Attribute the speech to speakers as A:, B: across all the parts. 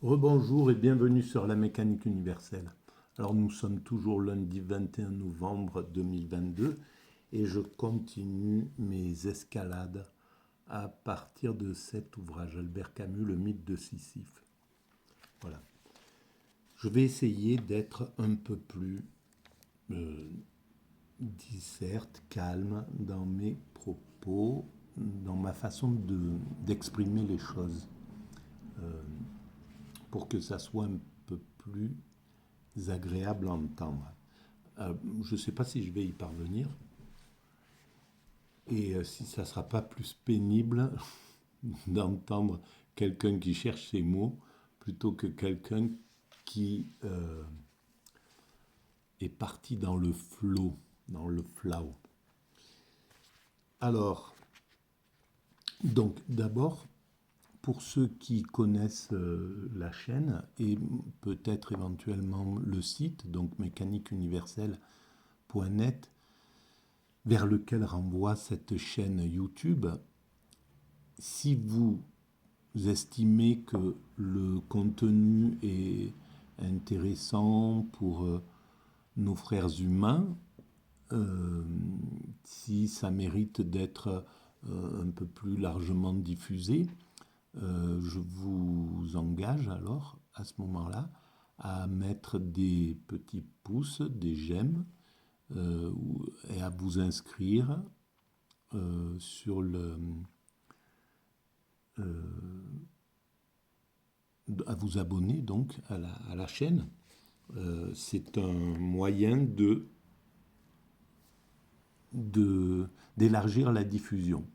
A: Rebonjour et bienvenue sur la mécanique universelle. Alors nous sommes toujours lundi 21 novembre 2022 et je continue mes escalades à partir de cet ouvrage, Albert Camus, Le mythe de Sisyphe. Voilà. Je vais essayer d'être un peu plus discerte, calme dans mes propos, dans ma façon d'exprimer les choses, pour que ça soit un peu plus agréable à entendre. Je ne sais pas si je vais y parvenir et si ça ne sera pas plus pénible d'entendre quelqu'un qui cherche ses mots plutôt que quelqu'un qui est parti dans le flow, dans le flow. Alors, donc d'abord, pour ceux qui connaissent la chaîne et peut-être éventuellement le site, donc mécaniqueuniverselle.net, vers lequel renvoie cette chaîne YouTube, si vous estimez que le contenu est intéressant pour nos frères humains, si ça mérite d'être un peu plus largement diffusé, je vous engage alors à ce moment-là à mettre des petits pouces, des j'aime, et à vous inscrire sur à vous abonner donc à la chaîne. C'est un moyen d'élargir la diffusion.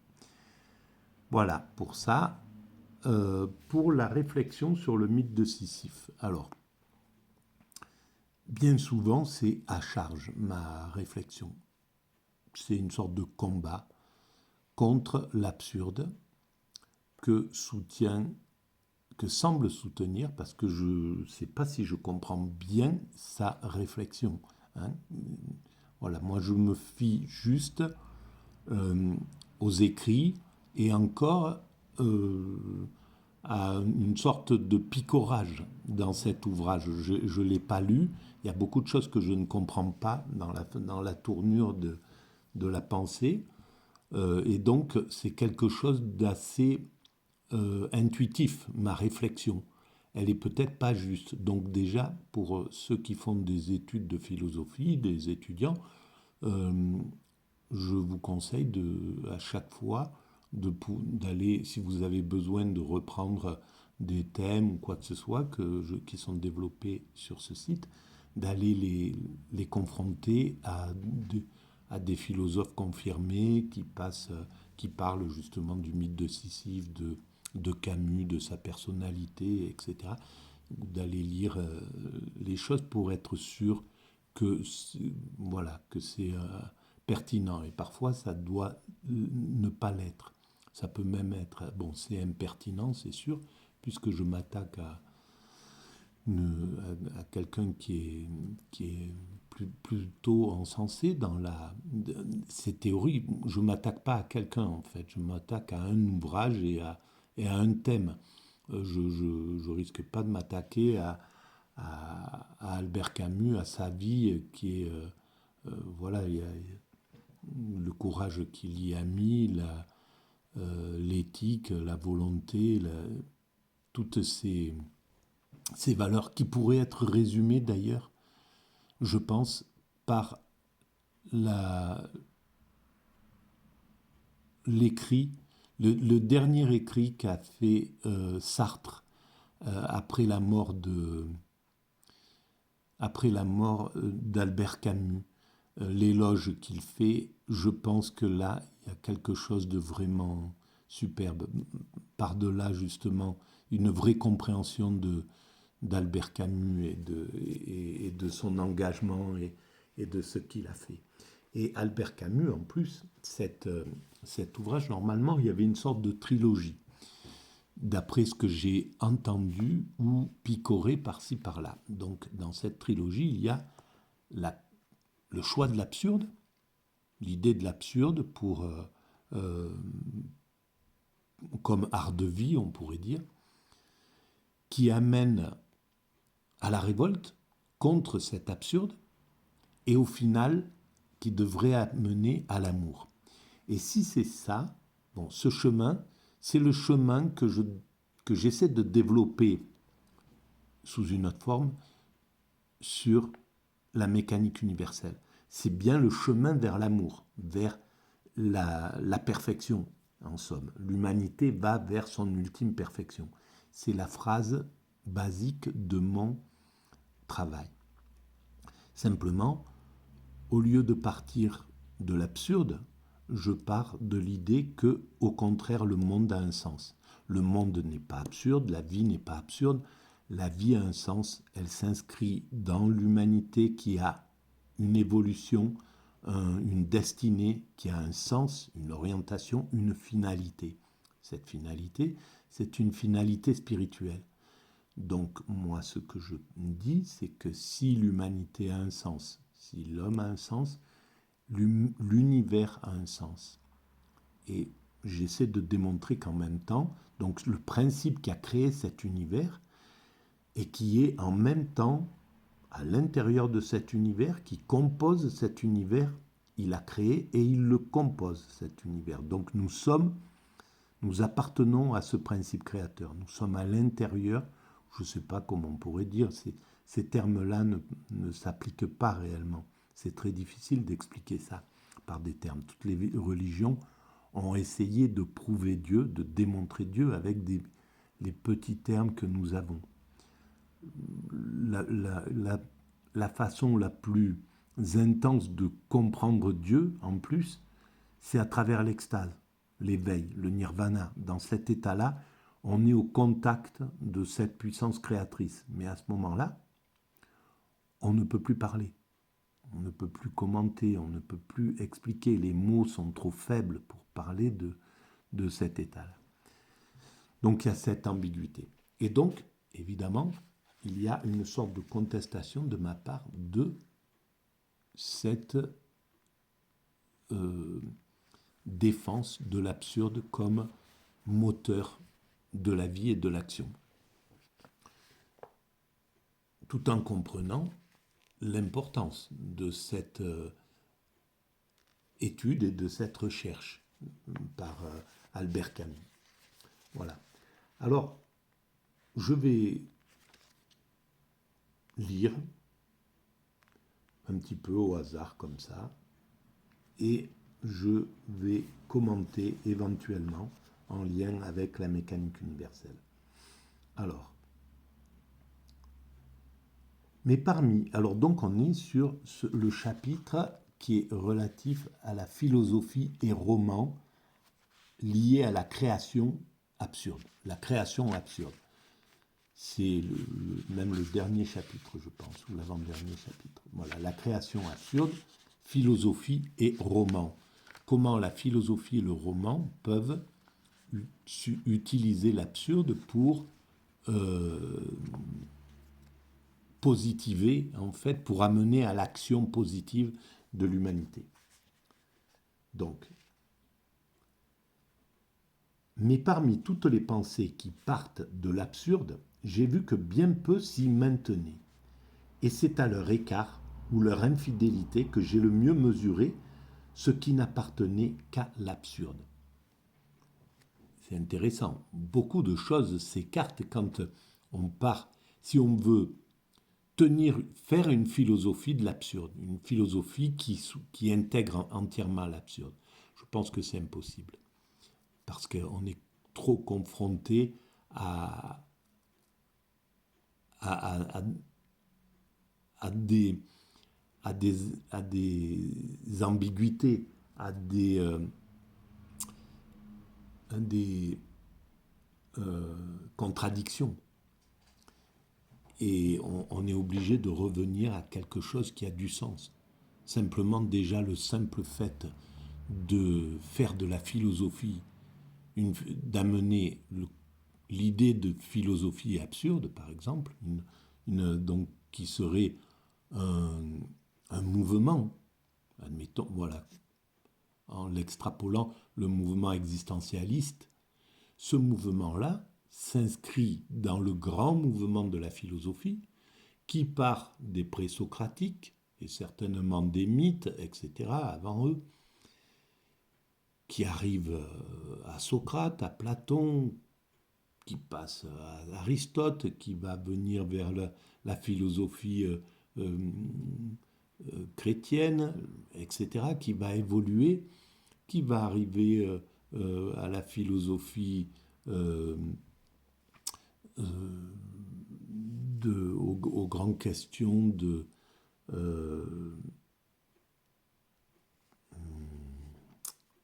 A: Voilà, pour ça, pour la réflexion sur le mythe de Sisyphe. Alors, bien souvent, c'est à charge, ma réflexion. C'est une sorte de combat contre l'absurde que semble soutenir, parce que je ne sais pas si je comprends bien sa réflexion. Hein. Voilà, moi je me fie juste aux écrits et encore à une sorte de picorage dans cet ouvrage. Je ne l'ai pas lu, il y a beaucoup de choses que je ne comprends pas dans la tournure de la pensée, et donc c'est quelque chose d'assez intuitif, ma réflexion. Elle est peut-être pas juste. Donc déjà, pour ceux qui font des études de philosophie, des étudiants, je vous conseille à chaque fois d'aller, si vous avez besoin de reprendre des thèmes ou quoi que ce soit qui sont développés sur ce site, d'aller les confronter à des philosophes confirmés qui parlent justement du mythe de Sisyphe, de Camus, de sa personnalité, etc. D'aller lire les choses pour être sûr que voilà, que c'est pertinent. Et parfois, ça doit ne pas l'être. Ça peut même être, bon, c'est impertinent, c'est sûr, puisque je m'attaque à quelqu'un qui est plutôt encensé dans ces théories. Je ne m'attaque pas à quelqu'un, en fait. Je m'attaque à un ouvrage et à un thème. Je ne risque pas de m'attaquer à Albert Camus, à sa vie, qui est... voilà, il y a le courage qu'il y a mis, l'éthique, la volonté, toutes ces valeurs qui pourraient être résumées d'ailleurs, je pense, par l'écrit, le dernier écrit qu'a fait Sartre après la mort d'Albert Camus, l'éloge qu'il fait, je pense que là, il y a quelque chose de vraiment superbe. Par-delà, justement, une vraie compréhension d'Albert Camus et de son engagement et de ce qu'il a fait. Et Albert Camus, en plus, cet ouvrage, normalement, il y avait une sorte de trilogie, d'après ce que j'ai entendu ou picoré par-ci par-là. Donc, dans cette trilogie, il y a le choix de l'absurde, l'idée de l'absurde comme art de vie, on pourrait dire. qui amène à la révolte contre cet absurde et au final qui devrait amener à l'amour. Et si c'est ça, bon, ce chemin, c'est le chemin que j'essaie de développer sous une autre forme sur la mécanique universelle. C'est bien le chemin vers l'amour, vers la perfection, en somme. L'humanité va vers son ultime perfection. C'est la phrase basique de mon travail. Simplement, au lieu de partir de l'absurde, je pars de l'idée que, au contraire, le monde a un sens. Le monde n'est pas absurde, la vie n'est pas absurde. La vie a un sens, elle s'inscrit dans l'humanité qui a une évolution, une destinée, qui a un sens, une orientation, une finalité. Cette finalité, c'est une finalité spirituelle. Donc moi, ce que je dis, c'est que si l'humanité a un sens, si l'homme a un sens, l'univers a un sens. Et j'essaie de démontrer qu'en même temps, donc le principe qui a créé cet univers et qui est en même temps à l'intérieur de cet univers, qui compose cet univers, il a créé et il le compose, cet univers. Donc nous appartenons à ce principe créateur. Nous sommes à l'intérieur, je ne sais pas comment on pourrait dire, ces termes-là ne s'appliquent pas réellement. C'est très difficile d'expliquer ça par des termes. Toutes les religions ont essayé de prouver Dieu, de démontrer Dieu avec les petits termes que nous avons. La façon la plus intense de comprendre Dieu, en plus, c'est à travers l'extase, l'éveil, le nirvana. Dans cet état-là, on est au contact de cette puissance créatrice. Mais à ce moment-là, on ne peut plus parler, on ne peut plus commenter, on ne peut plus expliquer. Les mots sont trop faibles pour parler de cet état-là. Donc il y a cette ambiguïté. Et donc, évidemment, il y a une sorte de contestation de ma part de cette défense de l'absurde comme moteur de la vie et de l'action. Tout en comprenant l'importance de cette étude et de cette recherche par Albert Camus. Voilà. Alors, je vais lire un petit peu au hasard comme ça, et je vais commenter éventuellement en lien avec la mécanique universelle. Alors, alors donc on est sur le chapitre qui est relatif à la philosophie et roman liés à la création absurde. La création absurde. C'est même le dernier chapitre, je pense, ou l'avant-dernier chapitre. Voilà, la création absurde, philosophie et roman. Comment la philosophie et le roman peuvent utiliser l'absurde pour positiver, en fait, pour amener à l'action positive de l'humanité. Donc, mais parmi toutes les pensées qui partent de l'absurde, j'ai vu que bien peu s'y maintenaient. Et c'est à leur écart ou leur infidélité que j'ai le mieux mesuré ce qui n'appartenait qu'à l'absurde. C'est intéressant. Beaucoup de choses s'écartent quand on part. Si on veut faire une philosophie de l'absurde, une philosophie qui intègre entièrement l'absurde, je pense que c'est impossible. Parce qu'on est trop confronté à des ambiguïtés, à des contradictions. Et on est obligé de revenir à quelque chose qui a du sens. Simplement, déjà, le simple fait de faire de la philosophie, d'amener l'idée de philosophie absurde, par exemple, donc, qui serait un mouvement, admettons, voilà, en l'extrapolant, le mouvement existentialiste, ce mouvement-là, s'inscrit dans le grand mouvement de la philosophie qui part des présocratiques et certainement des mythes, etc., avant eux, qui arrive à Socrate, à Platon, qui passe à Aristote, qui va venir vers la philosophie chrétienne, etc., qui va évoluer, qui va arriver à la philosophie aux grandes questions de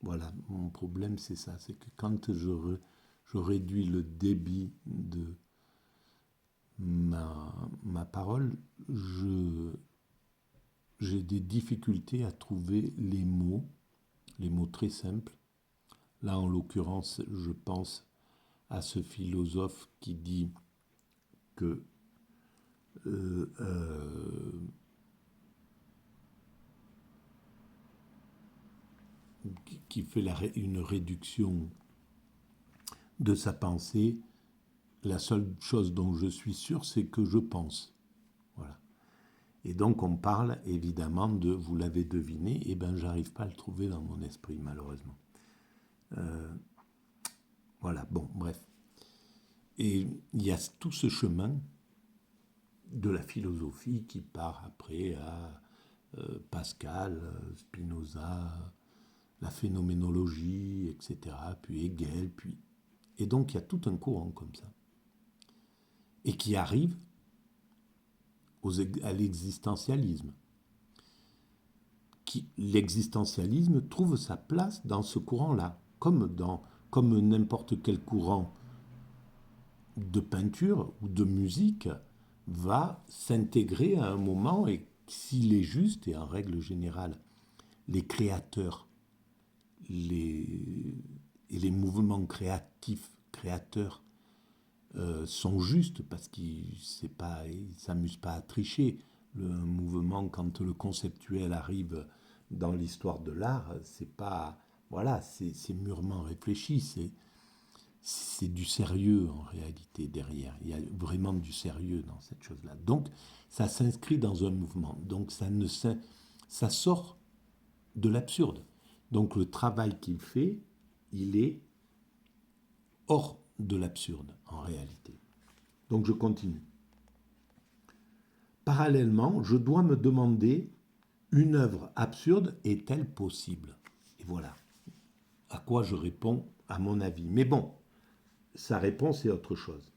A: voilà, mon problème c'est ça, c'est que quand je réduis le débit de ma parole, j'ai des difficultés à trouver les mots très simples. Là, en l'occurrence, je pense à ce philosophe qui dit que qui fait une réduction de sa pensée. La seule chose dont je suis sûr, c'est que je pense. Voilà. Et donc on parle évidemment de, vous l'avez deviné, et ben j'arrive pas à le trouver dans mon esprit malheureusement. Voilà, bon, bref. Et il y a tout ce chemin de la philosophie qui part après à Pascal, Spinoza, la phénoménologie, etc., puis Hegel, puis... Et donc il y a tout un courant comme ça. Et qui arrive à l'existentialisme. L'existentialisme trouve sa place dans ce courant-là, comme n'importe quel courant de peinture ou de musique va s'intégrer à un moment, et s'il est juste, et en règle générale, les créateurs et les mouvements créateurs sont justes parce qu'ils ne s'amusent pas à tricher. Le mouvement, quand le conceptuel arrive dans l'histoire de l'art, c'est pas... Voilà, c'est mûrement réfléchi, c'est du sérieux en réalité derrière. Il y a vraiment du sérieux dans cette chose-là. Donc, ça s'inscrit dans un mouvement. Donc, ça sort de l'absurde. Donc, le travail qu'il fait, il est hors de l'absurde en réalité. Donc, je continue. Parallèlement, je dois me demander, une œuvre absurde est-elle possible? Et voilà à quoi je réponds à mon avis. Mais bon, sa réponse est autre chose.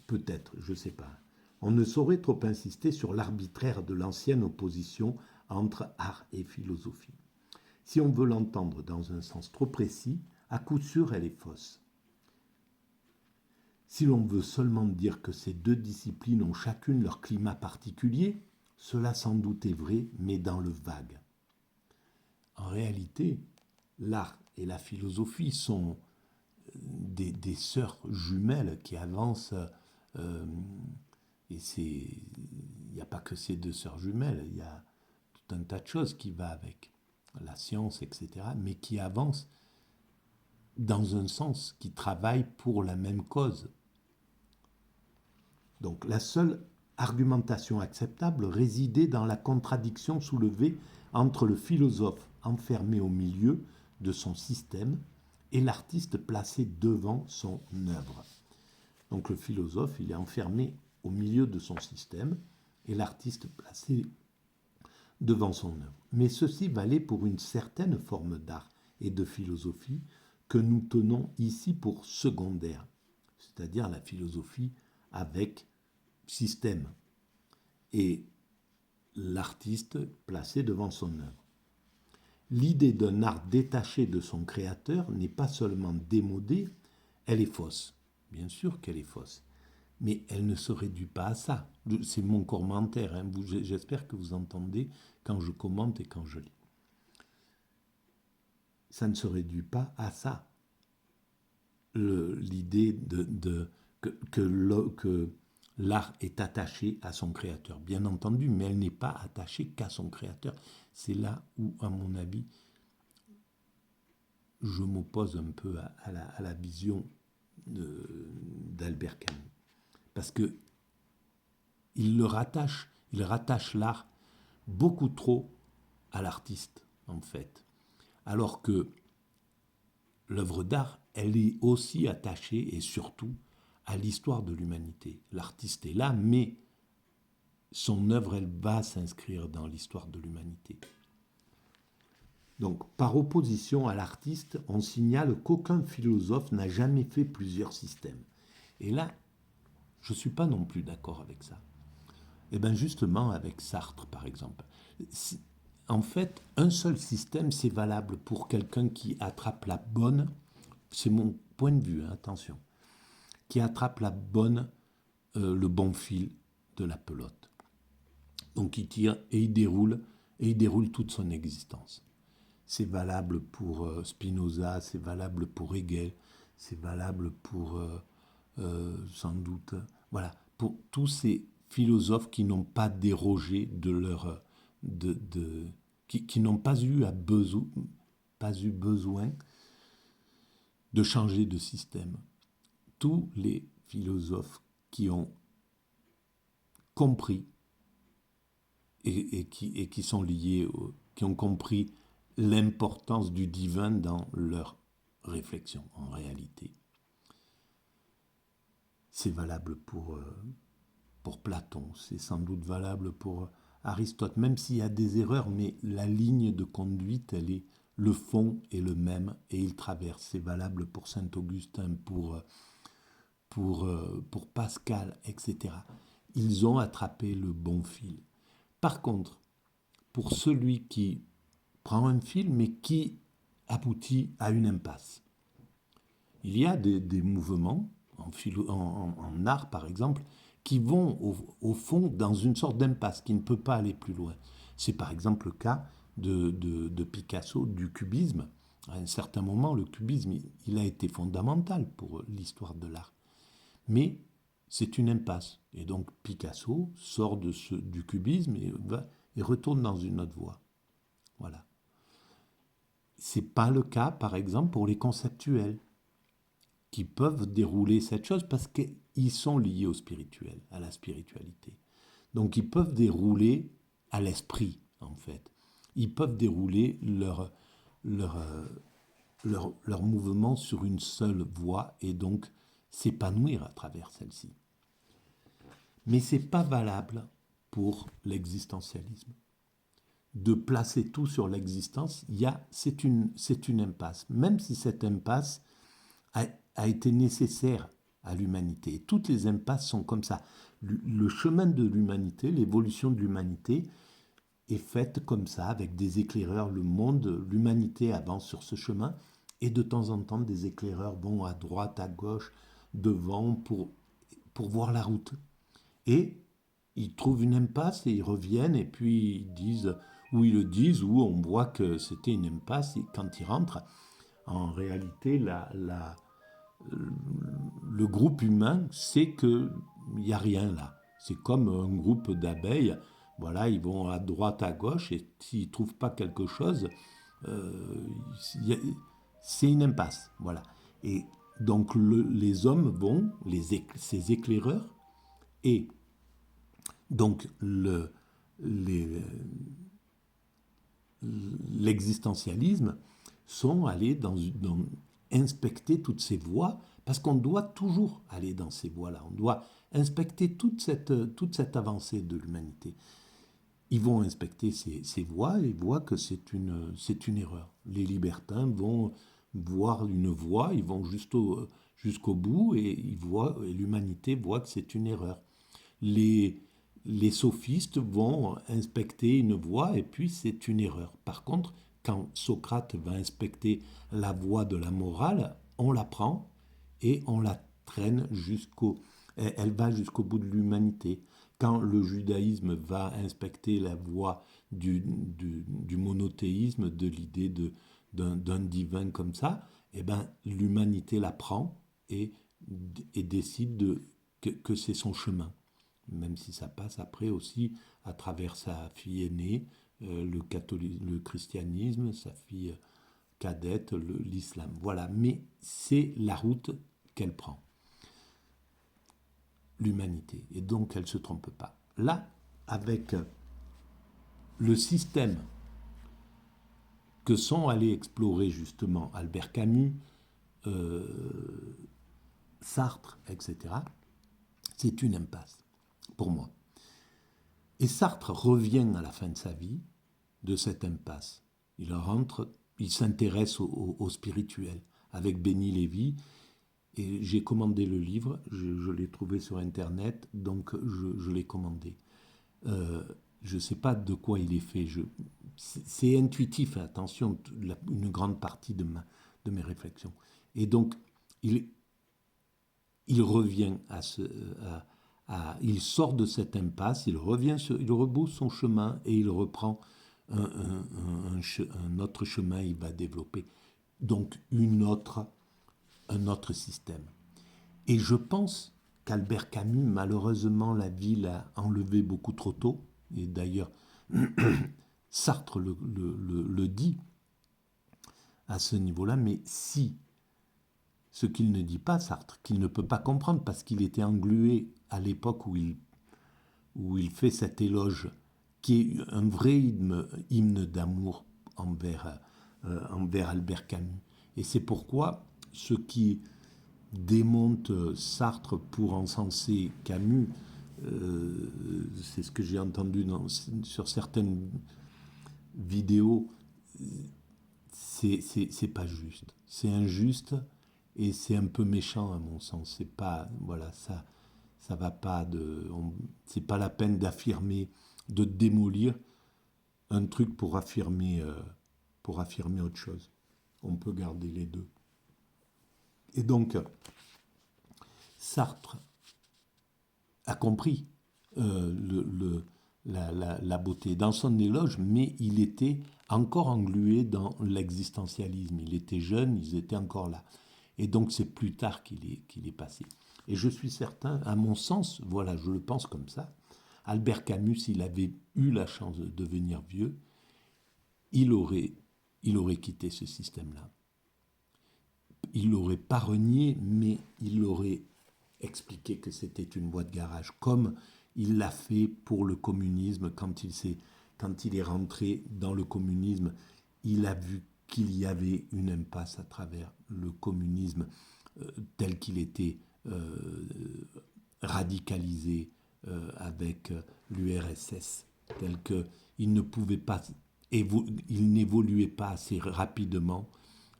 A: Peut-être, je ne sais pas. On ne saurait trop insister sur l'arbitraire de l'ancienne opposition entre art et philosophie. Si on veut l'entendre dans un sens trop précis, à coup sûr elle est fausse. Si l'on veut seulement dire que ces deux disciplines ont chacune leur climat particulier, cela sans doute est vrai, mais dans le vague. En réalité, l'art et la philosophie sont des sœurs jumelles qui avancent. Et il n'y a pas que ces deux sœurs jumelles, il y a tout un tas de choses qui va avec la science, etc., mais qui avancent dans un sens, qui travaillent pour la même cause. Donc la seule argumentation acceptable résidait dans la contradiction soulevée entre le philosophe enfermé au milieu de son système et l'artiste placé devant son œuvre. Donc le philosophe, il est enfermé au milieu de son système et l'artiste placé devant son œuvre. Mais ceci valait pour une certaine forme d'art et de philosophie que nous tenons ici pour secondaire, c'est-à-dire la philosophie avec système et l'artiste placé devant son œuvre. L'idée d'un art détaché de son créateur n'est pas seulement démodée, elle est fausse. Bien sûr qu'elle est fausse, mais elle ne se réduit pas à ça. C'est mon commentaire, hein. J'espère que vous entendez quand je commente et quand je lis. Ça ne se réduit pas à ça. L'idée que l'art est attaché à son créateur, bien entendu, mais elle n'est pas attachée qu'à son créateur. C'est là où, à mon avis, je m'oppose un peu à la vision d'Albert Camus. Parce que il rattache l'art beaucoup trop à l'artiste, en fait. Alors que l'œuvre d'art, elle est aussi attachée et surtout à l'histoire de l'humanité. L'artiste est là, mais son œuvre, elle va s'inscrire dans l'histoire de l'humanité. Donc, par opposition à l'artiste, on signale qu'aucun philosophe n'a jamais fait plusieurs systèmes. Et là, je ne suis pas non plus d'accord avec ça. Et bien justement, avec Sartre, par exemple. En fait, un seul système, c'est valable pour quelqu'un qui attrape la bonne, c'est mon point de vue, hein, attention, qui attrape le bon fil de la pelote. Donc il tire et il déroule toute son existence. C'est valable pour Spinoza, c'est valable pour Hegel, c'est valable pour, sans doute, voilà, pour tous ces philosophes qui n'ont pas dérogé de leur... qui n'ont pas eu besoin de changer de système. Tous les philosophes qui ont compris et qui sont liés, qui ont compris l'importance du divin dans leur réflexion, en réalité. C'est valable pour Platon, c'est sans doute valable pour Aristote, même s'il y a des erreurs, mais la ligne de conduite, le fond est le même et il traverse. C'est valable pour Saint-Augustin, pour Pascal, etc. Ils ont attrapé le bon fil. Par contre, pour celui qui prend un fil, mais qui aboutit à une impasse, il y a des mouvements, en art par exemple, qui vont au fond dans une sorte d'impasse, qui ne peut pas aller plus loin. C'est par exemple le cas de Picasso, du cubisme. À un certain moment, le cubisme, il a été fondamental pour l'histoire de l'art. Mais c'est une impasse. Et donc Picasso sort du cubisme et retourne dans une autre voie. Voilà. C'est pas le cas, par exemple, pour les conceptuels, qui peuvent dérouler cette chose parce qu'ils sont liés au spirituel, à la spiritualité. Donc ils peuvent dérouler à l'esprit, en fait. Ils peuvent dérouler leur mouvement sur une seule voie et donc s'épanouir à travers celle-ci. Mais ce n'est pas valable pour l'existentialisme. De placer tout sur l'existence, c'est une impasse. Même si cette impasse a été nécessaire à l'humanité. Et toutes les impasses sont comme ça. Le chemin de l'humanité, l'évolution de l'humanité est faite comme ça, avec des éclaireurs. L'humanité avance sur ce chemin, et de temps en temps, des éclaireurs vont à droite, à gauche, devant, pour voir la route. Et ils trouvent une impasse et ils reviennent, et puis ils disent, ou ils le disent, ou on voit que c'était une impasse, et quand ils rentrent, en réalité, le groupe humain sait qu'il n'y a rien là. C'est comme un groupe d'abeilles. Voilà, ils vont à droite, à gauche, et s'ils ne trouvent pas quelque chose, c'est une impasse. Voilà. Et donc les hommes vont, ces éclaireurs, et donc l'existentialisme sont allés dans inspecter toutes ces voies, parce qu'on doit toujours aller dans ces voies-là. On doit inspecter toute cette avancée de l'humanité. Ils vont inspecter ces voies et voient que c'est une erreur. Les libertins vont voir une voie, ils vont jusqu'au bout et l'humanité voit que c'est une erreur. Les sophistes vont inspecter une voie et puis c'est une erreur. Par contre, quand Socrate va inspecter la voie de la morale, on la prend et on la traîne elle va jusqu'au bout de l'humanité. Quand le judaïsme va inspecter la voie du monothéisme, de l'idée d'un divin comme ça, eh ben, l'humanité la prend et décide que c'est son chemin. Même si ça passe après aussi à travers sa fille aînée, le christianisme, sa fille cadette, l'islam. Voilà, mais c'est la route qu'elle prend. L'humanité. Et donc, elle ne se trompe pas. Là, avec le système que sont allés explorer justement Albert Camus, Sartre, etc., c'est une impasse, pour moi. Et Sartre revient à la fin de sa vie de cette impasse. Il s'intéresse au spirituel avec Béni Lévy, et j'ai commandé le livre, je l'ai trouvé sur Internet, donc je l'ai commandé. Je ne sais pas de quoi il est fait. C'est intuitif, attention, une grande partie de mes réflexions. Et donc, il revient il sort de cette impasse, il rebrousse son chemin et il reprend un autre chemin, il va développer donc un autre système. Et je pense qu'Albert Camus, malheureusement, la vie l'a enlevé beaucoup trop tôt. Et d'ailleurs, Sartre le dit à ce niveau-là, mais si, ce qu'il ne dit pas, Sartre, qu'il ne peut pas comprendre parce qu'il était englué à l'époque où il fait cet éloge, qui est un vrai hymne d'amour envers Albert Camus. Et c'est pourquoi ceux qui démontent Sartre pour encenser Camus, c'est ce que j'ai entendu sur certaines vidéos, c'est pas juste. C'est injuste et c'est un peu méchant à mon sens. C'est pas, voilà, ça va pas c'est pas la peine d'affirmer, de démolir un truc pour affirmer autre chose. On peut garder les deux. Et donc, Sartre a compris la beauté dans son éloge, mais il était encore englué dans l'existentialisme. Il était jeune, ils étaient encore là. Et donc, c'est plus tard qu'il est passé. Et je suis certain, à mon sens, voilà, je le pense comme ça, Albert Camus, s'il avait eu la chance de devenir vieux, il aurait quitté ce système-là. Il l'aurait pas renié, mais il l'aurait expliqué que c'était une voie de garage, comme il l'a fait pour le communisme. Quand il est rentré dans le communisme, il a vu qu'il y avait une impasse à travers le communisme tel qu'il était radicalisé avec l'URSS, tel qu'il ne pouvait pas, il n'évoluait pas assez rapidement.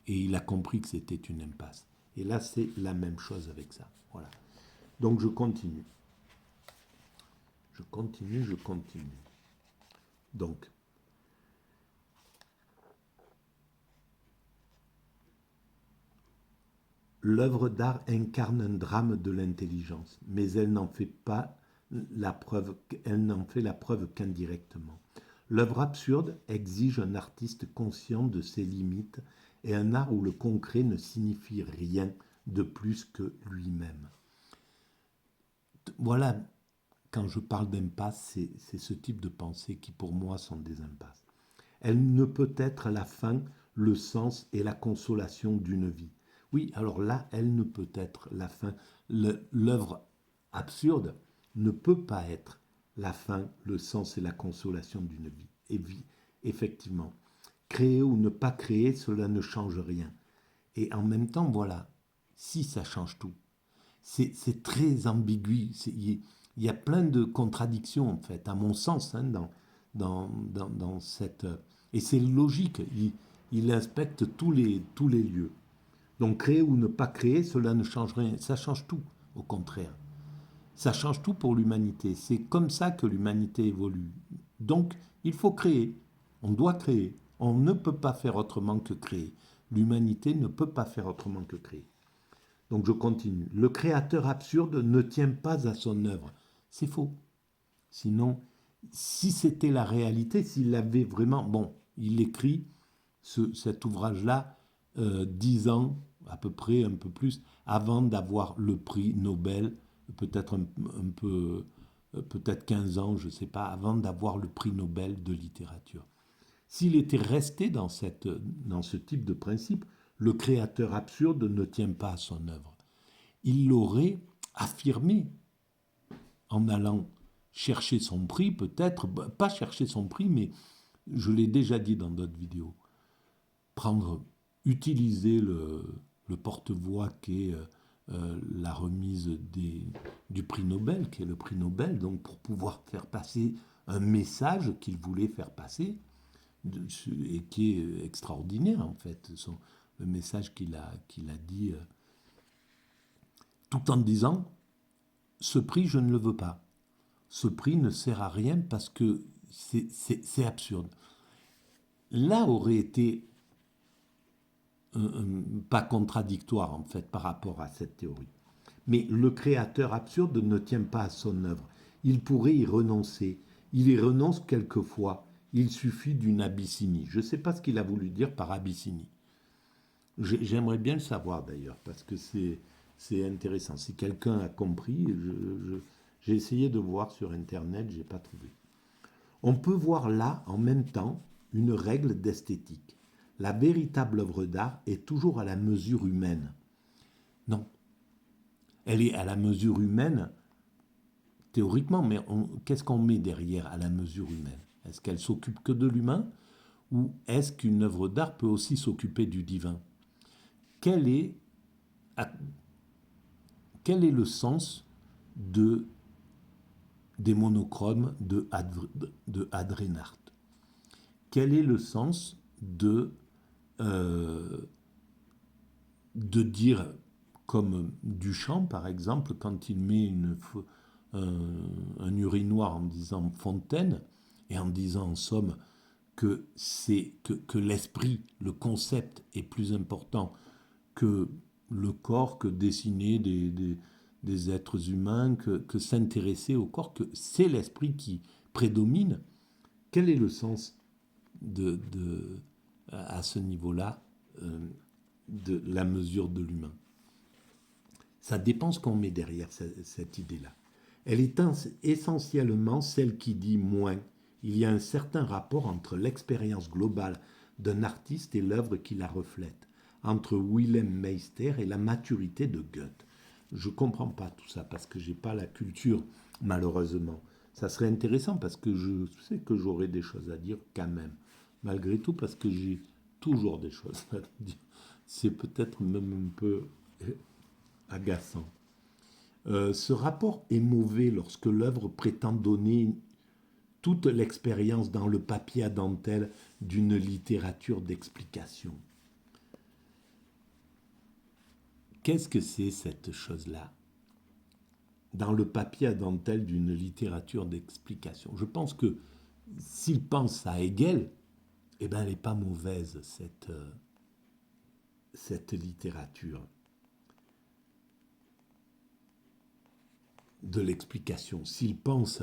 A: Et il a compris que c'était une impasse. Et là, c'est la même chose avec ça. Voilà. Donc, je continue. Donc, l'œuvre d'art incarne un drame de l'intelligence, mais elle n'en fait la preuve qu'indirectement. L'œuvre absurde exige un artiste conscient de ses limites et un art où le concret ne signifie rien de plus que lui-même. Voilà, quand je parle d'impasse, c'est ce type de pensées qui pour moi sont des impasses. Elle ne peut être la fin, le sens et la consolation d'une vie. Oui, alors là, elle ne peut être la fin. L'œuvre absurde ne peut pas être la fin, le sens et la consolation d'une vie. Et effectivement, créer ou ne pas créer, cela ne change rien. Et en même temps, voilà, si ça change tout. C'est très ambigu. Il y a plein de contradictions, en fait, à mon sens, hein, dans cette... Et c'est logique, il inspecte tous les lieux. Donc créer ou ne pas créer, cela ne change rien. Ça change tout, au contraire. Ça change tout pour l'humanité. C'est comme ça que l'humanité évolue. Donc, il faut créer. On doit créer. On ne peut pas faire autrement que créer. L'humanité ne peut pas faire autrement que créer. Donc, je continue. Le créateur absurde ne tient pas à son œuvre. C'est faux. Sinon, si c'était la réalité, s'il avait vraiment... Bon, il écrit cet ouvrage-là 10 ans, à peu près, un peu plus, avant d'avoir le prix Nobel, peut-être un peu, peut-être 15 ans, je ne sais pas, avant d'avoir le prix Nobel de littérature. S'il était resté dans ce type de principe, le créateur absurde ne tient pas à son œuvre. il l'aurait affirmé en allant chercher son prix, peut-être, pas chercher son prix, mais je l'ai déjà dit dans d'autres vidéos, utiliser le porte-voix qui est la remise du prix Nobel, qui est le prix Nobel, donc pour pouvoir faire passer un message qu'il voulait faire passer, et qui est extraordinaire en fait, le message qu'il a dit, tout en disant, ce prix je ne le veux pas, ce prix ne sert à rien parce que c'est absurde. Là aurait été pas contradictoire en fait par rapport à cette théorie. Mais le créateur absurde ne tient pas à son œuvre. Il pourrait y renoncer. Il y renonce quelquefois. Il suffit d'une Abyssinie. Je ne sais pas ce qu'il a voulu dire par Abyssinie. J'aimerais bien le savoir d'ailleurs, parce que c'est intéressant. Si quelqu'un a compris, j'ai essayé de voir sur Internet, je n'ai pas trouvé. On peut voir là, en même temps, une règle d'esthétique. La véritable œuvre d'art est toujours à la mesure humaine. Non. Elle est à la mesure humaine, théoriquement, mais qu'est-ce qu'on met derrière à la mesure humaine? Est-ce qu'elle s'occupe que de l'humain? Ou est-ce qu'une œuvre d'art peut aussi s'occuper du divin? Quel est le sens des monochromes de Adreinhardt? Quel est le sens de dire, comme Duchamp par exemple, quand il met un urinoir en disant fontaine, et en disant en somme que l'esprit, le concept est plus important que le corps, que dessiner des êtres humains, que s'intéresser au corps, que c'est l'esprit qui prédomine. Quel est le sens à ce niveau-là de la mesure de l'humain? Ça dépend ce qu'on met derrière cette idée-là. Elle est essentiellement celle qui dit moins. Il y a un certain rapport entre l'expérience globale d'un artiste et l'œuvre qui la reflète, entre Wilhelm Meister et la maturité de Goethe. Je ne comprends pas tout ça parce que je n'ai pas la culture, malheureusement. Ça serait intéressant parce que je sais que j'aurais des choses à dire quand même, malgré tout, parce que j'ai toujours des choses à dire. C'est peut-être même un peu agaçant. Ce rapport est mauvais lorsque l'œuvre prétend donner toute l'expérience dans le papier à dentelle d'une littérature d'explication. Qu'est-ce que c'est cette chose-là? Dans le papier à dentelle d'une littérature d'explication. Je pense que s'il pense à Hegel, eh ben, elle n'est pas mauvaise, cette littérature de l'explication. S'il pense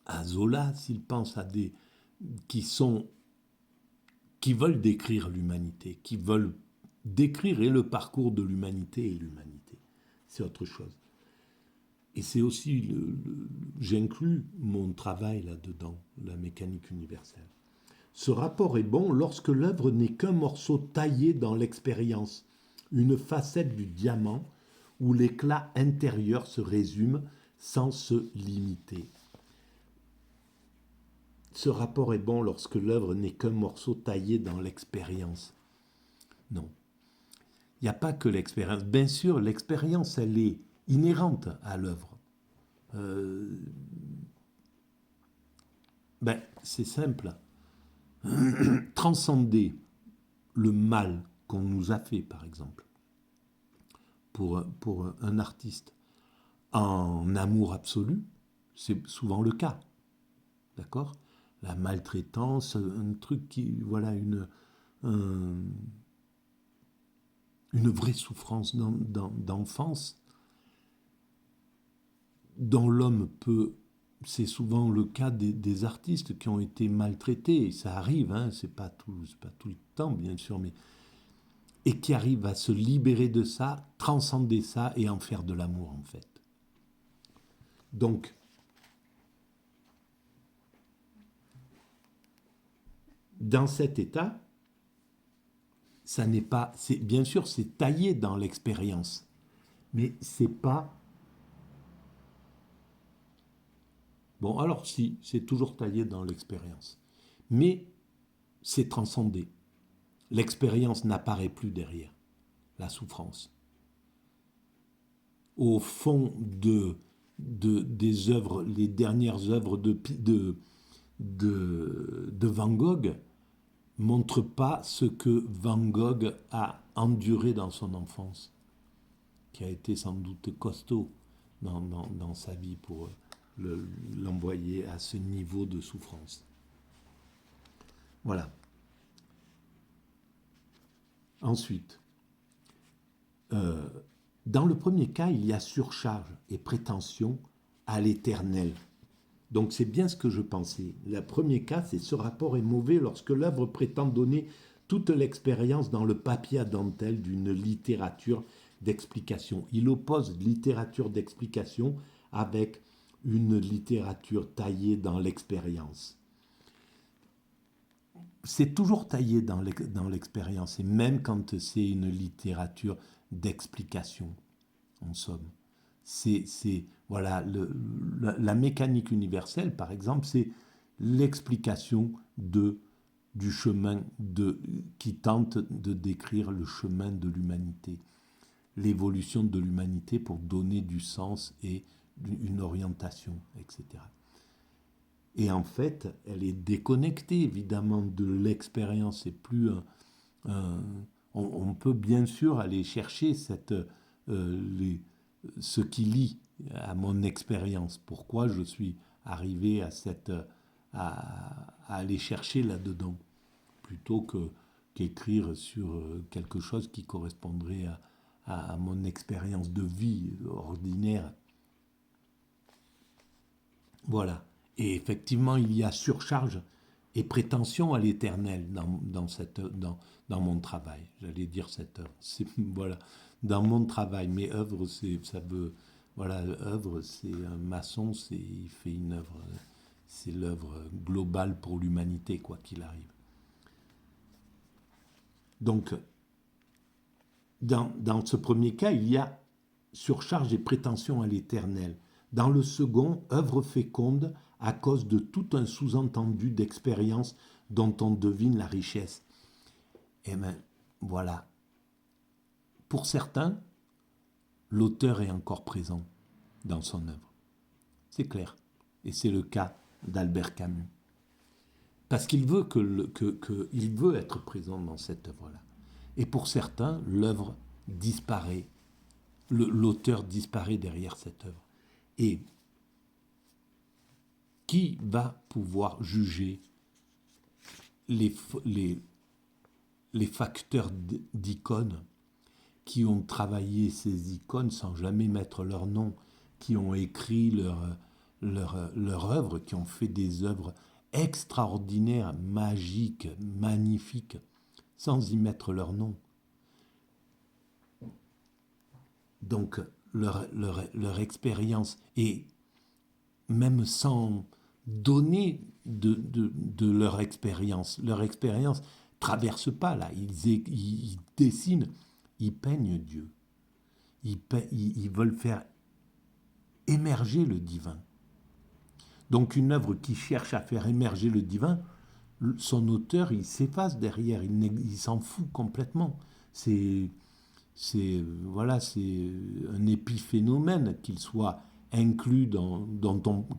A: à Zola, s'il pense à des qui veulent décrire l'humanité, qui veulent décrire et le parcours de l'humanité et l'humanité, c'est autre chose. Et c'est aussi, j'inclus mon travail là-dedans, la mécanique universelle. Ce rapport est bon lorsque l'œuvre n'est qu'un morceau taillé dans l'expérience, une facette du diamant où l'éclat intérieur se résume sans se limiter. Ce rapport est bon lorsque l'œuvre n'est qu'un morceau taillé dans l'expérience. Non. Il n'y a pas que l'expérience. Bien sûr, l'expérience, elle est inhérente à l'œuvre. C'est simple. Transcender le mal qu'on nous a fait, par exemple, pour un artiste, en amour absolu, c'est souvent le cas. D'accord? La maltraitance, un truc qui, voilà, une vraie souffrance d'enfance dont l'homme peut, c'est souvent le cas des artistes qui ont été maltraités, et ça arrive, hein, c'est pas tout le temps bien sûr, mais et qui arrivent à se libérer de ça, transcender ça et en faire de l'amour en fait. Donc, dans cet état, ça n'est pas, bien sûr, c'est taillé dans l'expérience, Mais c'est pas... Bon, alors si, c'est toujours taillé dans l'expérience. Mais c'est transcendé. L'expérience n'apparaît plus derrière la souffrance. Au fond des œuvres, les dernières œuvres de Van Gogh montrent pas ce que Van Gogh a enduré dans son enfance, qui a été sans doute costaud dans sa vie pour l'envoyer à ce niveau de souffrance. Voilà. Ensuite, dans le premier cas, il y a surcharge et prétention à l'éternel. Donc c'est bien ce que je pensais. Le premier cas, c'est ce rapport est mauvais lorsque l'œuvre prétend donner toute l'expérience dans le papier à dentelle d'une littérature d'explication. Il oppose littérature d'explication avec une littérature taillée dans l'expérience. C'est toujours taillé dans l'expérience, et même quand c'est une littérature d'explication, en somme. Voilà, la mécanique universelle, par exemple, c'est l'explication du chemin qui tente de décrire le chemin de l'humanité, l'évolution de l'humanité pour donner du sens et une orientation, etc. Et en fait, elle est déconnectée évidemment de l'expérience. C'est plus on peut bien sûr aller chercher ce qui lie à mon expérience. Pourquoi je suis arrivé à aller chercher là-dedans, plutôt qu'écrire sur quelque chose qui correspondrait à mon expérience de vie ordinaire. Voilà. Et effectivement, il y a surcharge et prétention à l'éternel dans mon travail. J'allais dire cette œuvre. Voilà, dans mon travail. Mais œuvre, ça veut. Voilà, œuvre, c'est un maçon, il fait une œuvre. C'est l'œuvre globale pour l'humanité, quoi qu'il arrive. Donc, dans ce premier cas, il y a surcharge et prétention à l'éternel. Dans le second, œuvre féconde à cause de tout un sous-entendu d'expérience dont on devine la richesse. Et bien, voilà. Pour certains, l'auteur est encore présent dans son œuvre. C'est clair. Et c'est le cas d'Albert Camus. Parce qu'il veut, il veut être présent dans cette œuvre-là. Et pour certains, l'œuvre disparaît. L'auteur disparaît derrière cette œuvre. Et qui va pouvoir juger les facteurs d'icônes qui ont travaillé ces icônes sans jamais mettre leur nom, qui ont écrit leur œuvre, qui ont fait des œuvres extraordinaires, magiques, magnifiques, sans y mettre leur nom. Donc leur expérience, et même sans donner de leur expérience traverse pas là, ils dessinent, ils peignent Dieu, ils veulent faire émerger le divin. Donc une œuvre qui cherche à faire émerger le divin, son auteur, il s'efface derrière, il s'en fout complètement. C'est un épiphénomène qu'il soit inclus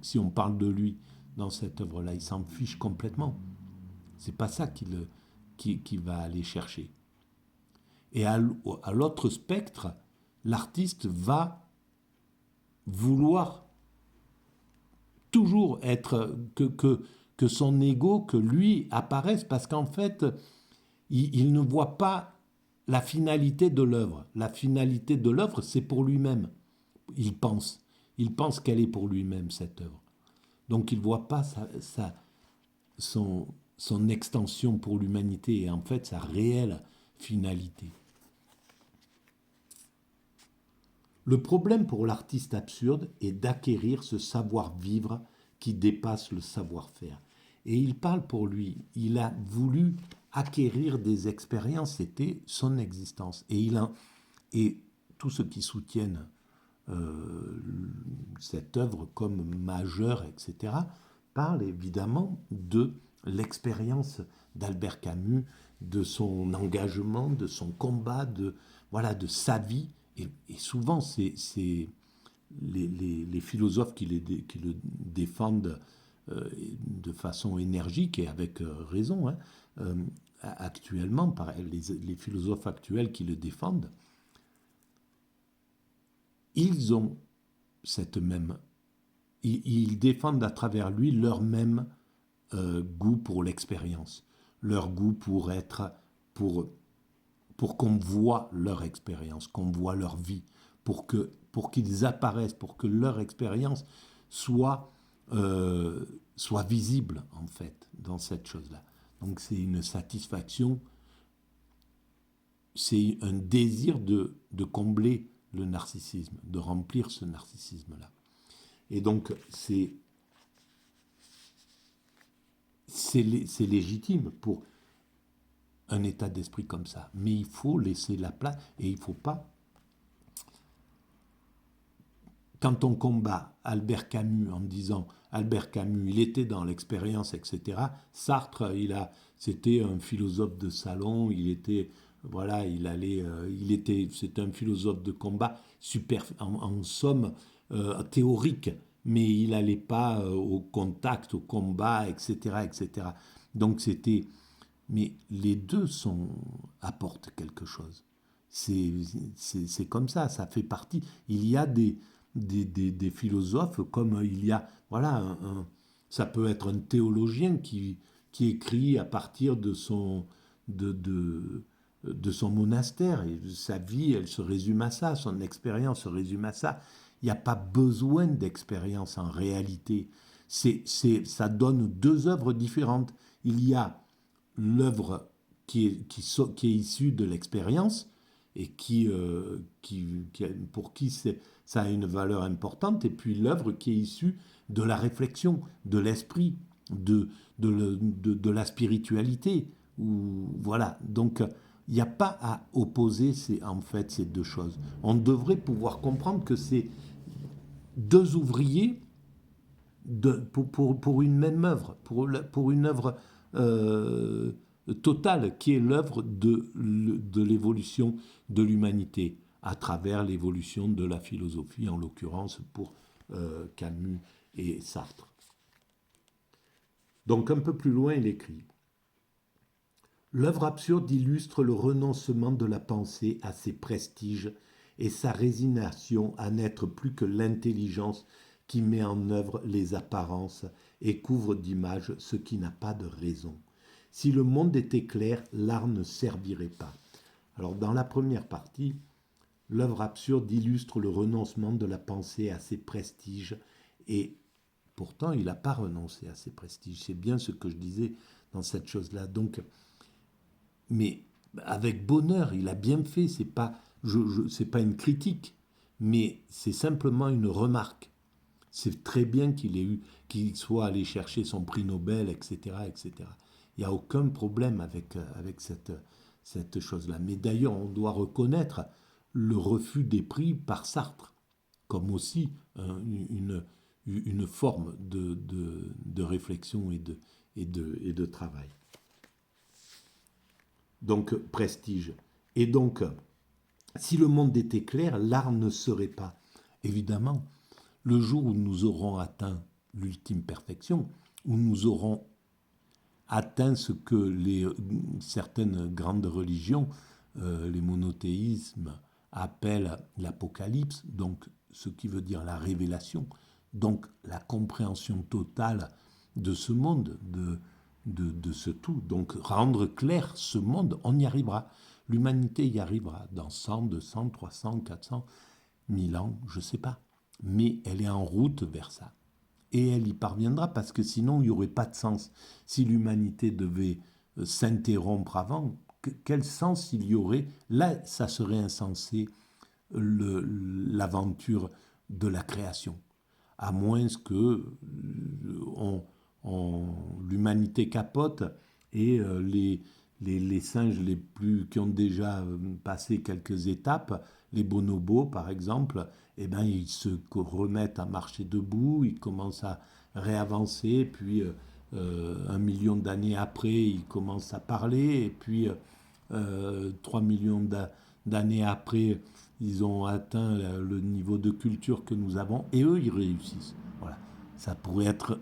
A: si on parle de lui dans cette œuvre-là. Il s'en fiche complètement. C'est pas ça qu'il va aller chercher. Et à l'autre spectre, l'artiste va vouloir toujours être que son ego, que lui apparaisse, parce qu'en fait, il ne voit pas la finalité de l'œuvre. La finalité de l'œuvre, c'est pour lui-même. Il pense qu'elle est pour lui-même, cette œuvre. Donc il ne voit pas son extension pour l'humanité et en fait sa réelle finalité. Le problème pour l'artiste absurde est d'acquérir ce savoir-vivre qui dépasse le savoir-faire. Et il parle pour lui, il a voulu acquérir des expériences, c'était son existence. Et tous ceux qui soutiennent cette œuvre comme majeure, etc., parlent évidemment de l'expérience d'Albert Camus, de son engagement, de son combat, voilà, de sa vie. Et souvent, c'est les philosophes qui le défendent de façon énergique et avec raison, hein, actuellement, les philosophes actuels qui le défendent, ils ont cette même... Ils défendent à travers lui leur même goût pour l'expérience, leur goût pour être... pour qu'on voit leur expérience, qu'on voit leur vie, pour qu'ils apparaissent, pour que leur expérience soit visible, en fait, dans cette chose-là. Donc c'est une satisfaction, c'est un désir de combler le narcissisme, de remplir ce narcissisme-là. Et donc c'est légitime pour un état d'esprit comme ça. Mais il faut laisser la place et il ne faut pas... Quand on combat Albert Camus en disant Albert Camus, il était dans l'expérience, etc. Sartre, c'était un philosophe de salon, voilà, c'était un philosophe de combat super, en somme théorique, mais il n'allait pas au contact, au combat, etc., etc. Donc mais les deux apportent quelque chose. C'est comme ça fait partie. Il y a des philosophes comme il y a, voilà, ça peut être un théologien qui écrit à partir de son monastère, et sa vie, elle se résume à ça, son expérience se résume à ça. Il n'y a pas besoin d'expérience en réalité. Ça donne deux œuvres différentes. Il y a l'œuvre qui est issue de l'expérience et pour qui ça a une valeur importante, et puis l'œuvre qui est issue de la réflexion, de l'esprit, de la spiritualité. Voilà, donc il n'y a pas à opposer en fait ces deux choses. On devrait pouvoir comprendre que c'est deux ouvriers pour une même œuvre, pour une œuvre totale, qui est l'œuvre de l'évolution de l'humanité, à travers l'évolution de la philosophie, en l'occurrence pour Camus et Sartre. Donc un peu plus loin, il écrit « L'œuvre absurde illustre le renoncement de la pensée à ses prestiges et sa résignation à n'être plus que l'intelligence qui met en œuvre les apparences et couvre d'images ce qui n'a pas de raison. Si le monde était clair, l'art ne servirait pas. » Alors dans la première partie, l'œuvre absurde illustre le renoncement de la pensée à ses prestiges, et pourtant il n'a pas renoncé à ses prestiges. C'est bien ce que je disais dans cette chose-là. Donc, mais avec bonheur, il a bien fait. C'est pas une critique, mais c'est simplement une remarque. C'est très bien qu'il soit allé chercher son prix Nobel, etc., etc. Il n'y a aucun problème avec cette chose-là. Mais d'ailleurs, on doit reconnaître le refus des prix par Sartre, comme aussi une forme de réflexion et de travail. Donc, prestige. Et donc, si le monde était clair, l'art ne serait pas. Évidemment, le jour où nous aurons atteint l'ultime perfection, où nous aurons atteint ce que certaines grandes religions, les monothéismes, appellent l'apocalypse, donc ce qui veut dire la révélation, donc la compréhension totale de ce monde, de ce tout. Donc rendre clair ce monde, on y arrivera. L'humanité y arrivera dans 100, 200, 300, 400, 1000 ans, je ne sais pas. Mais elle est en route vers ça. Et elle y parviendra, parce que sinon il n'y aurait pas de sens. Si l'humanité devait s'interrompre avant, quel sens il y aurait? Là, ça serait insensé, l'aventure de la création. À moins que l'humanité capote et les singes qui ont déjà passé quelques étapes les bonobos, par exemple, eh ben, ils se remettent à marcher debout, ils commencent à réavancer, puis 1 million d'années après, ils commencent à parler, et puis 3 millions d'années après, ils ont atteint le niveau de culture que nous avons, et eux, ils réussissent. Voilà. Ça pourrait être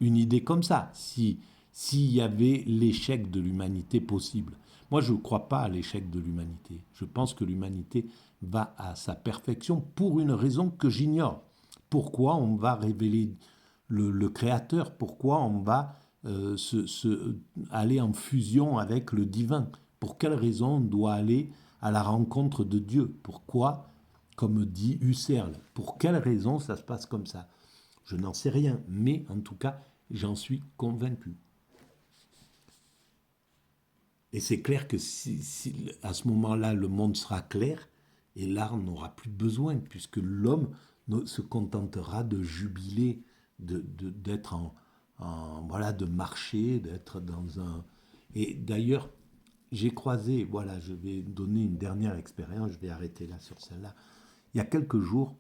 A: une idée comme ça, si s'il y avait l'échec de l'humanité possible. Moi, je ne crois pas à l'échec de l'humanité. Je pense que l'humanité va à sa perfection pour une raison que j'ignore. Pourquoi on va révéler le Créateur? Pourquoi on va aller en fusion avec le divin? Pour quelle raison on doit aller à la rencontre de Dieu? Pourquoi, comme dit Husserl, pour quelle raison ça se passe comme ça? Je n'en sais rien, mais en tout cas, j'en suis convaincu. Et c'est clair que à ce moment-là, le monde sera clair et l'art n'aura plus besoin, puisque l'homme se contentera de jubiler, d'être voilà, de marcher, d'être dans un... Et d'ailleurs, j'ai croisé, voilà, je vais donner une dernière expérience, je vais arrêter là sur celle-là. Il y a quelques jours,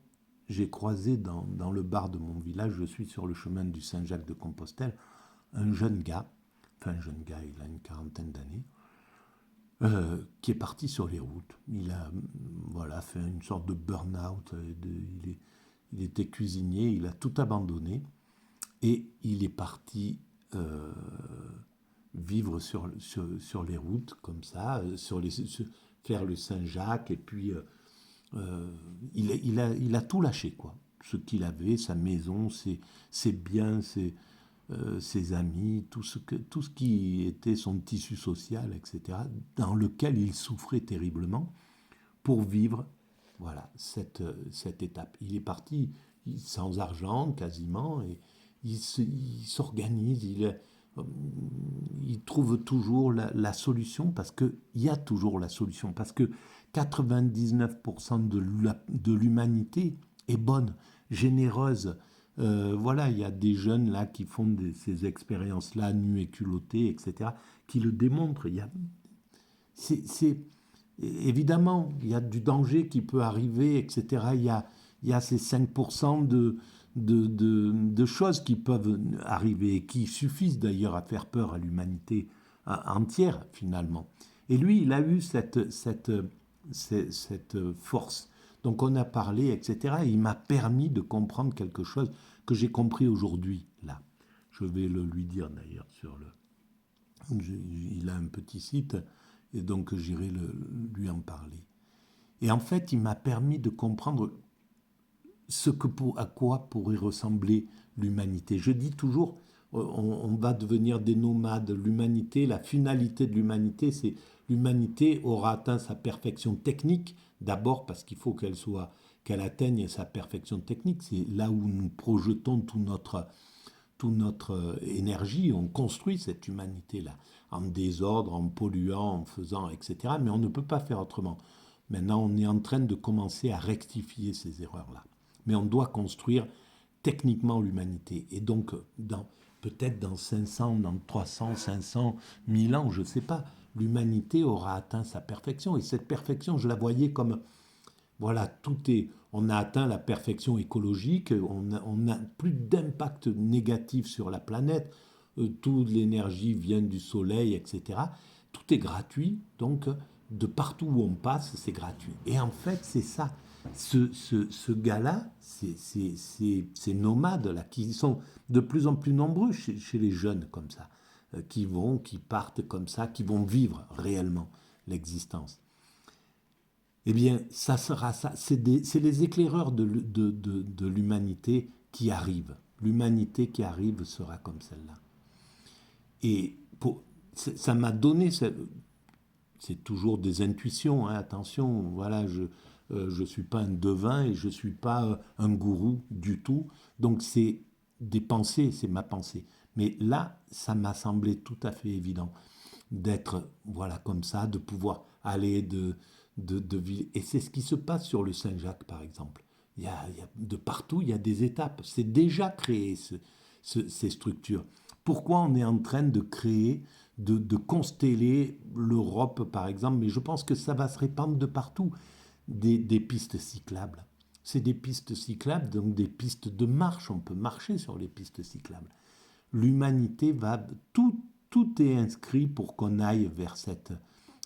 A: j'ai croisé dans le bar de mon village, je suis sur le chemin du Saint-Jacques-de-Compostelle, un jeune gars, enfin un jeune gars, il a une quarantaine d'années, qui est parti sur les routes. Il a voilà, fait une sorte de burn-out, il était cuisinier, il a tout abandonné et il est parti vivre sur les routes comme ça, faire le Saint-Jacques et puis il a tout lâché, quoi. Ce qu'il avait, sa maison, ses biens, ses amis, tout ce qui était son tissu social, etc., dans lequel il souffrait terriblement, pour vivre voilà, cette étape. Il est parti sans argent, quasiment, et il s'organise, il trouve toujours la solution, parce qu'il y a toujours la solution, parce que 99% de l'humanité est bonne, généreuse. Voilà, il y a des jeunes là qui font ces expériences-là, nus et culottés, etc., qui le démontrent. C'est, évidemment, il y a du danger qui peut arriver, etc. Il y a ces 5% de choses qui peuvent arriver et qui suffisent d'ailleurs à faire peur à l'humanité entière, finalement. Et lui, il a eu cette force. Donc on a parlé, etc. Et il m'a permis de comprendre quelque chose que j'ai compris aujourd'hui, là. Je vais le lui dire d'ailleurs sur le... Il a un petit site, et donc j'irai lui en parler. Et en fait, il m'a permis de comprendre à quoi pourrait ressembler l'humanité. Je dis toujours, on va devenir des nomades. L'humanité, la finalité de l'humanité, c'est l'humanité aura atteint sa perfection technique, d'abord parce qu'il faut qu'elle atteigne sa perfection technique. C'est là où nous projetons toute notre énergie, on construit cette humanité-là, en désordre, en polluant, en faisant, etc. Mais on ne peut pas faire autrement. Maintenant, on est en train de commencer à rectifier ces erreurs-là. Mais on doit construire techniquement l'humanité. Et donc, peut-être dans 500, dans 300, 500, 1000 ans, je ne sais pas, l'humanité aura atteint sa perfection. Et cette perfection, je la voyais comme, voilà, on a atteint la perfection écologique, on n'a plus d'impact négatif sur la planète, toute l'énergie vient du soleil, etc. Tout est gratuit, donc de partout où on passe, c'est gratuit. Et en fait, c'est ça. Ce gars-là, ces nomades-là, qui sont de plus en plus nombreux chez les jeunes comme ça, qui partent comme ça, qui vont vivre réellement l'existence. Eh bien, ça sera ça. C'est les éclaireurs de l'humanité qui arrivent. L'humanité qui arrive sera comme celle-là. Et ça m'a donné, c'est toujours des intuitions, hein, attention, voilà, je ne suis pas un devin et je ne suis pas un gourou du tout. Donc c'est des pensées, c'est ma pensée. Mais là, ça m'a semblé tout à fait évident d'être, voilà, comme ça, de pouvoir aller de ville. Et c'est ce qui se passe sur le Saint-Jacques, par exemple. De partout, il y a des étapes. C'est déjà créé, ces structures. Pourquoi on est en train de créer, de consteller l'Europe, par exemple? Mais je pense que ça va se répandre de partout. des pistes cyclables. C'est des pistes cyclables, donc des pistes de marche. On peut marcher sur les pistes cyclables. L'humanité va... Tout est inscrit pour qu'on aille vers cette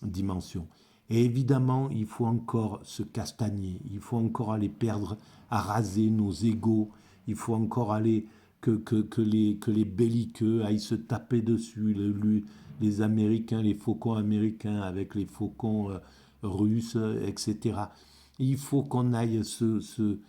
A: dimension. Et évidemment, il faut encore se castagner. Il faut encore aller perdre, à raser nos égaux. Il faut encore aller... Que les belliqueux aillent se taper dessus, les Américains, les faucons américains avec les faucons russes, etc. Il faut qu'on aille se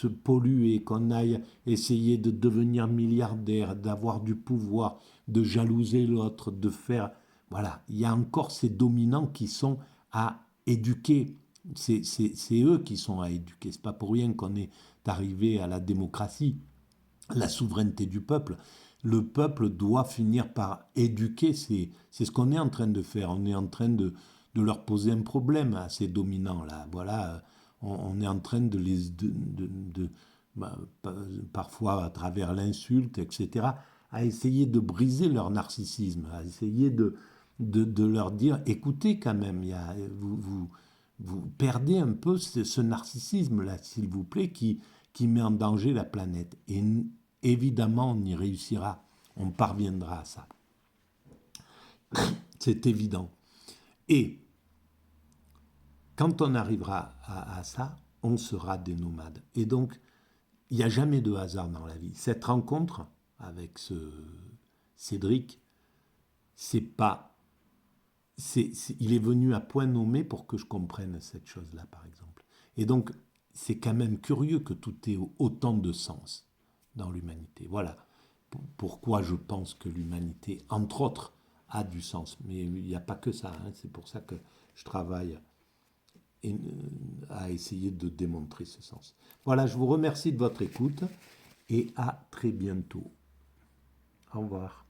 A: polluer, qu'on aille essayer de devenir milliardaire, d'avoir du pouvoir, de jalouser l'autre, de faire... Voilà, il y a encore ces dominants qui sont à éduquer. C'est eux qui sont à éduquer. C'est pas pour rien qu'on est arrivé à la démocratie, la souveraineté du peuple. Le peuple doit finir par éduquer. C'est ce qu'on est en train de faire. On est en train de leur poser un problème à ces dominants-là. Voilà, on est en train de les... bah, parfois à travers l'insulte, etc., à essayer de briser leur narcissisme, à essayer de leur dire, écoutez quand même, vous perdez un peu ce narcissisme-là, s'il vous plaît, qui met en danger la planète. Et évidemment, on y réussira, on parviendra à ça. C'est évident. Et quand on arrivera à ça, on sera des nomades. Et donc, il n'y a jamais de hasard dans la vie. Cette rencontre avec ce Cédric, c'est pas... il est venu à point nommé pour que je comprenne cette chose-là, par exemple. Et donc, c'est quand même curieux que tout ait autant de sens dans l'humanité. Voilà pourquoi je pense que l'humanité, entre autres, a du sens. Mais il n'y a pas que ça. Hein. C'est pour ça que je travaille à essayer de démontrer ce sens. Voilà, je vous remercie de votre écoute et à très bientôt. Au revoir.